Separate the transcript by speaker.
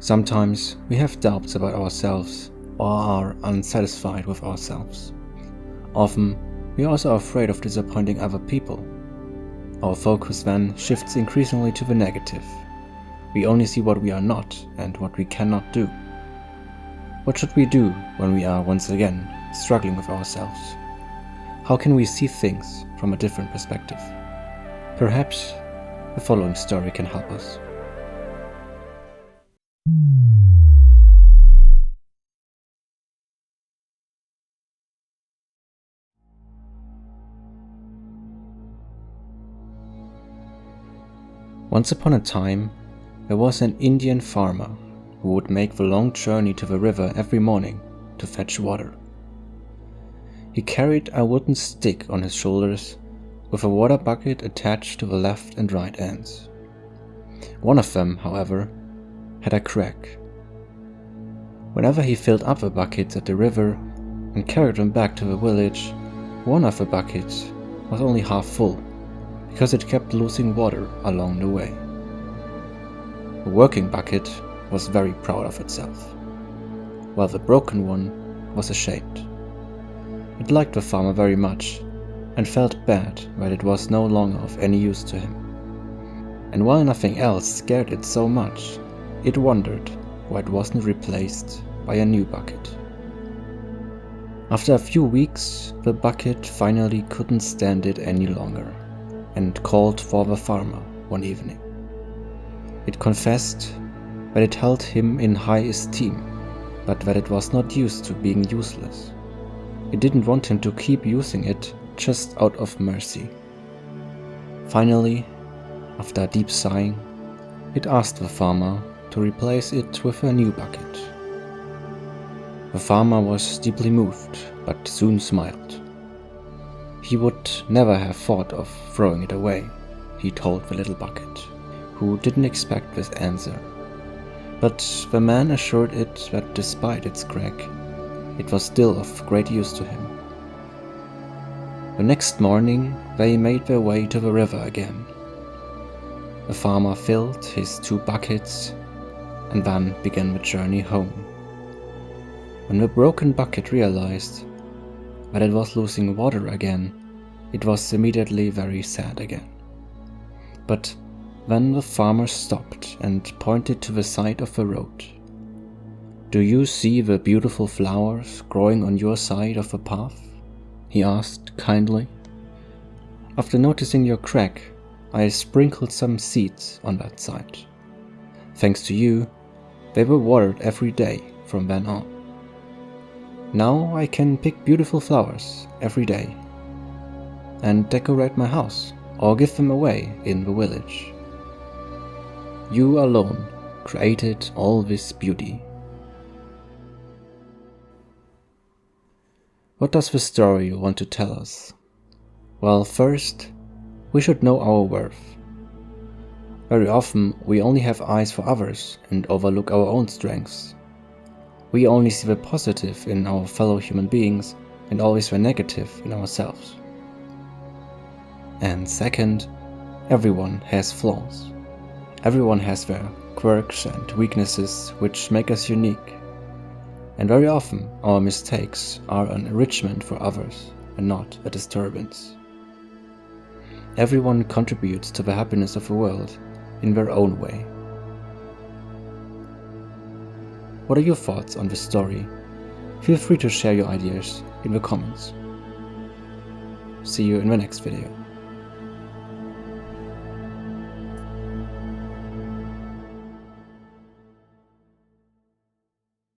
Speaker 1: Sometimes we have doubts about ourselves or are unsatisfied with ourselves. Often we are also afraid of disappointing other people. Our focus then shifts increasingly to the negative. We only see what we are not and what we cannot do. What should we do when we are once again struggling with ourselves? How can we see things from a different perspective? Perhaps the following story can help us. Once upon a time, there was an Indian farmer who would make the long journey to the river every morning to fetch water. He carried a wooden stick on his shoulders with a water bucket attached to the left and right ends. One of them, however, had a crack. Whenever he filled up the buckets at the river and carried them back to the village, one of the buckets was only half full because it kept losing water along the way. The working bucket was very proud of itself, while the broken one was ashamed. It liked the farmer very much and felt bad that it was no longer of any use to him. And while nothing else scared it so much, it wondered why it wasn't replaced by a new bucket. After a few weeks, the bucket finally couldn't stand it any longer and called for the farmer one evening. It confessed that it held him in high esteem, but that it was not used to being useless. It didn't want him to keep using it just out of mercy. Finally, after a deep sighing, it asked the farmer to replace it with a new bucket. The farmer was deeply moved, but soon smiled. He would never have thought of throwing it away, he told the little bucket, who didn't expect this answer. But the man assured it that despite its crack, it was still of great use to him. The next morning, they made their way to the river again. The farmer filled his 2 buckets and then began the journey home. When the broken bucket realized that it was losing water again, it was immediately very sad again. But then the farmer stopped and pointed to the side of the road. "Do you see the beautiful flowers growing on your side of the path?" he asked kindly. "After noticing your crack, I sprinkled some seeds on that side. Thanks to you, they were watered every day from then on. Now I can pick beautiful flowers every day and decorate my house or give them away in the village. You alone created all this beauty." What does the story want to tell us? Well, first, we should know our worth. Very often, we only have eyes for others and overlook our own strengths. We only see the positive in our fellow human beings and always the negative in ourselves. And second, everyone has flaws. Everyone has their quirks and weaknesses which make us unique. And very often, our mistakes are an enrichment for others and not a disturbance. Everyone contributes to the happiness of the world in their own way. What are your thoughts on this story? Feel free to share your ideas in the comments. See you in the next video.